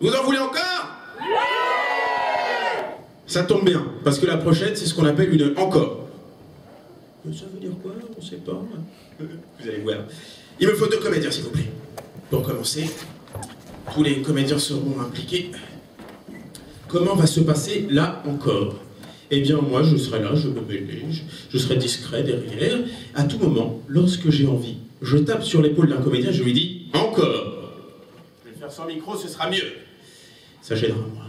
Vous en voulez encore? Ça tombe bien, parce que la prochaine, c'est ce qu'on appelle une encore. Ça veut dire quoi? On sait pas. Vous allez voir. Il me faut 2 comédiens, s'il vous plaît. Pour commencer, tous les comédiens seront impliqués. Comment va se passer là encore? Eh bien, moi, je serai là, je me mêle, je serai discret derrière. À tout moment, lorsque j'ai envie, je tape sur l'épaule d'un comédien, je lui dis « Encore !» Je vais le faire sans micro, ce sera mieux. Ça gênera moi.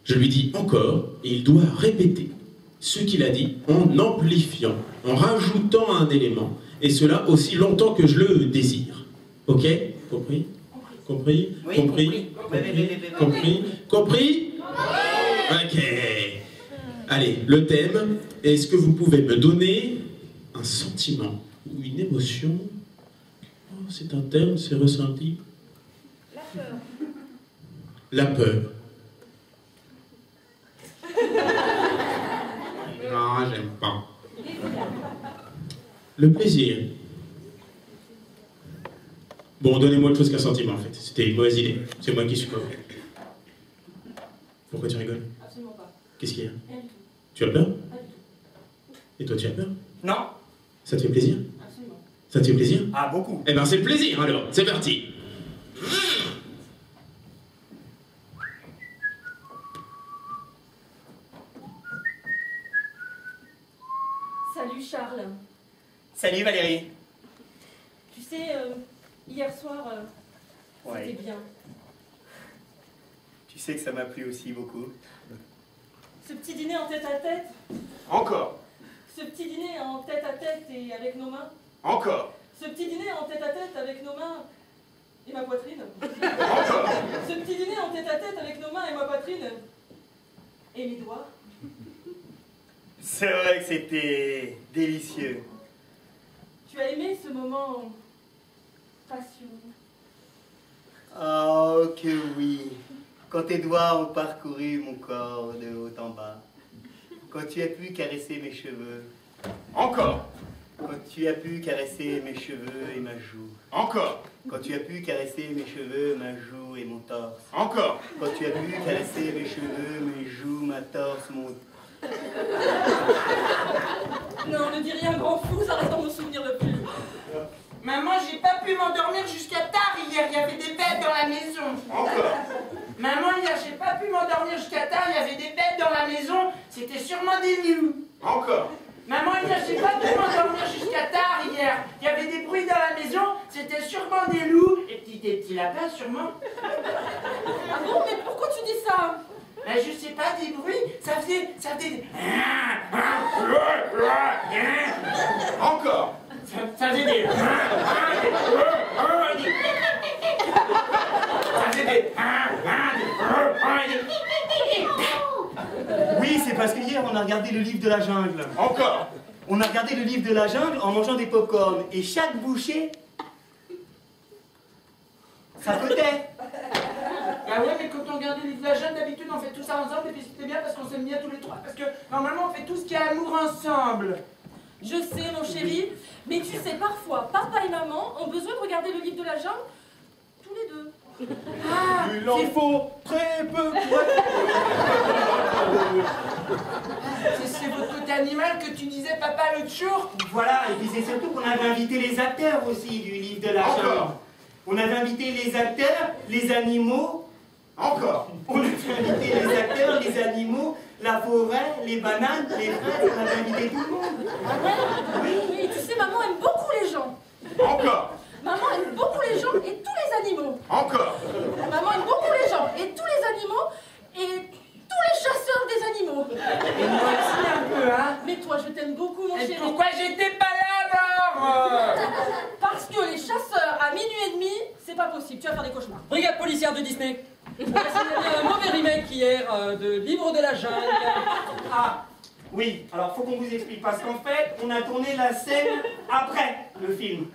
Je lui dis « Encore » et il doit répéter ce qu'il a dit en amplifiant, en rajoutant un élément. Et cela aussi longtemps que je le désire. Ok? Compris? Compris? Oui, compris? Compris? Compris? Ok. Allez, le thème, est-ce que vous pouvez me donner un sentiment ou une émotion? Oh, c'est un terme, c'est ressenti. La peur. La peur. Non, j'aime pas. Le plaisir. Bon, donnez-moi autre chose qu'un sentiment en fait. C'était une mauvaise idée. C'est moi qui suis mauvais. Pourquoi tu rigoles? Absolument pas. Qu'est-ce qu'il y a? Rien du tout. Tu as peur? Pas du tout. Et toi, tu as peur? Non. Ça te fait plaisir? Absolument. Ça te fait plaisir? Ah, beaucoup. Eh ben, c'est le plaisir alors. C'est parti. Salut Charles. Salut Valérie. Tu sais, hier soir, Ouais. c'était bien. Tu sais que ça m'a plu aussi beaucoup. Ce petit dîner en tête-à-tête, Encore. ce petit dîner en tête-à-tête et avec nos mains, Encore. ce petit dîner en tête-à-tête avec nos mains et ma poitrine, Encore. ce petit dîner en tête-à-tête avec nos mains et ma poitrine et mes doigts. C'est vrai que c'était délicieux. Tu as aimé ce moment passion. Oh que oui. Quand tes doigts ont parcouru mon corps de haut en bas. Quand tu as pu caresser mes cheveux. Encore. Quand tu as pu caresser mes cheveux et ma joue. Encore. Quand tu as pu caresser mes cheveux, ma joue et mon torse. Encore. Quand tu as pu caresser mes cheveux, mes joues, ma torse, mon... Non, ne dis rien, grand fou, ça reste dans mon souvenir le plus. Maman, j'ai pas pu m'endormir jusqu'à tard hier, il y avait des bêtes dans la maison. Encore. Maman, hier, j'ai pas pu m'endormir jusqu'à tard, il y avait des bêtes dans la maison, c'était sûrement des loups. Encore. Maman, hier, j'ai pas pu m'endormir jusqu'à tard hier, il y avait des bruits dans la maison, c'était sûrement des loups, et des petits lapins sûrement. Ah bon, mais pourquoi tu dis ça? Ben, je sais pas, des bruits, ça faisait des... Encore. Ça faisait des... Ça faisait des... Oui, c'est parce que hier on a regardé le livre de la jungle. Encore. On a regardé le livre de la jungle en mangeant des pop-corn. Et chaque bouchée, ça cotait. Ah ouais, mais quand on regarde les livres de la jeune, d'habitude on fait tout ça ensemble et puis c'était bien parce qu'on s'aime bien tous les trois. Parce que normalement on fait tout ce qui est amour ensemble. Je sais, mon chéri, mais tu sais, parfois, papa et maman ont besoin de regarder le livre de la jungle tous les deux. Ah, Il en faut très peu. c'est votre côté animal que tu disais papa l'autre jour. Voilà, et puis c'est surtout qu'on avait invité les acteurs aussi du livre de la jungle. Encore. On avait invité les acteurs, les animaux. Encore. On avait invité les acteurs, les animaux, la forêt, les bananes, les fraises. On avait invité tout le monde. Oui, tu sais, maman aime beaucoup les gens. Encore. Maman aime beaucoup les gens et tous les animaux. Encore. Maman aime beaucoup les gens et tous les animaux et tous les chasseurs des animaux. Et moi aussi un peu, hein. Mais toi, je t'aime beaucoup, mon Et chéri. pourquoi j'étais pas là alors? Parce que les chasseurs à minuit et demi, c'est pas possible. Tu vas faire des cauchemars. Brigade policière de Disney. On a signalé un mauvais remake hier de Livre de la jungle. Ah, oui, alors faut qu'on vous explique, parce qu'en fait, on a tourné la scène après le film.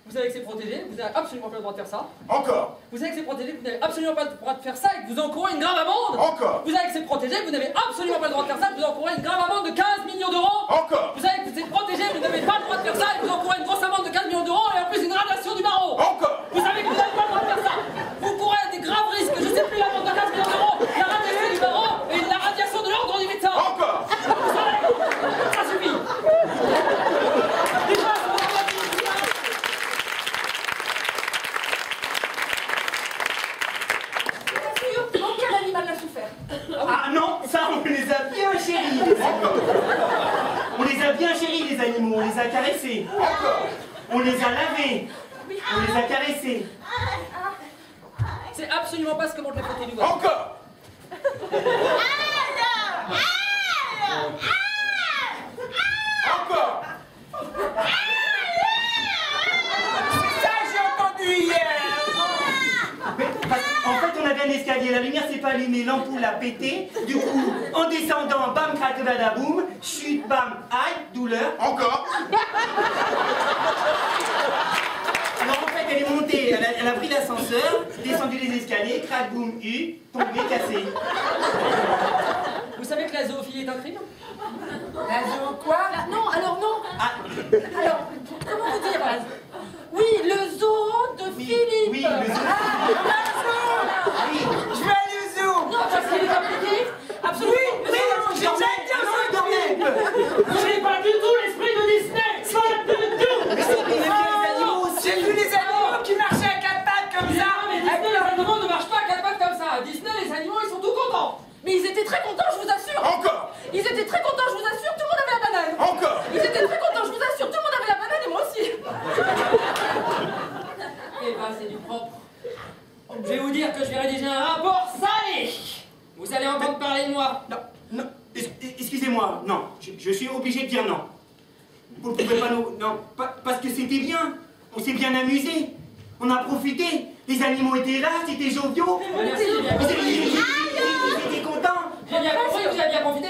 Vous savez que c'est protégé, vous n'avez absolument pas le droit de faire ça. Encore. Vous savez que c'est protégé, vous n'avez absolument pas le droit de faire ça et que vous encourez une grave amende. Encore. Vous savez que c'est protégé, vous n'avez absolument pas le droit de faire ça et que vous encourez une grave amende de 15 millions d'euros. Encore. Vous savez que c'est protégé, vous n'avez pas le droit de faire ça et que vous encourez une grosse amende de 15 millions d'euros et en plus une radiation du barreau. Encore. Vous savez que vous n'avez pas le droit de faire ça. Vous courez des graves risques, je sais plus la bien chéri les animaux, on les a caressés. Encore. On les a lavés. On les a caressés. C'est absolument pas ce que montre la photo du doigt. Encore. Encore. Ça, j'ai entendu hier. En fait, on avait un escalier, la lumière s'est pas allumée, l'ampoule a pété. Du coup, en descendant, bam, crac, badaboum, chute, bam, aïe, douleur. Encore. Alors en fait, elle est montée, elle a pris l'ascenseur, descendu les escaliers, crac, boum, tombé, cassé. Vous savez que la zoophilie est un crime? La zoo quoi? Non, alors non. Ah, Alors, comment vous dire? Oui, le zoo de Philippe. oui, le zoo. Oui. Je vais aller au zoo. Non, parce qu'il est impliqué. Absolument. Mais non, j'ai déjà dit au zoo. il dormait. J'ai pas du tout l'esprit de Disney. Pas du tout. Mais si, mais il aime bien les animaux aussi. J'ai vu les animaux qui marchaient à quatre pattes comme ça. Mais Disney, les animaux ne marchent pas à quatre pattes comme ça. Disney, les animaux, ils sont tout contents. Mais ils étaient très contents, je vous assure. Encore. Ils étaient très contents, je vous assure. Tout le monde avait la banane. Encore. Ils étaient très contents, je vous assure. Tout le monde avait la banane et moi aussi. Eh ben, c'est du propre. Je vais vous dire que je vais rédiger un rapport salé. Vous allez entendre parler de moi. Non, non, excusez-moi, non, je suis obligé de dire non. Vous ne pouvez pas nous... Non, parce que c'était bien, on s'est bien amusé, on a profité, les animaux étaient là, c'était joviaux, Merci, j'ai bien ils compris. étaient contents. J'ai bien compris, vous avez bien profité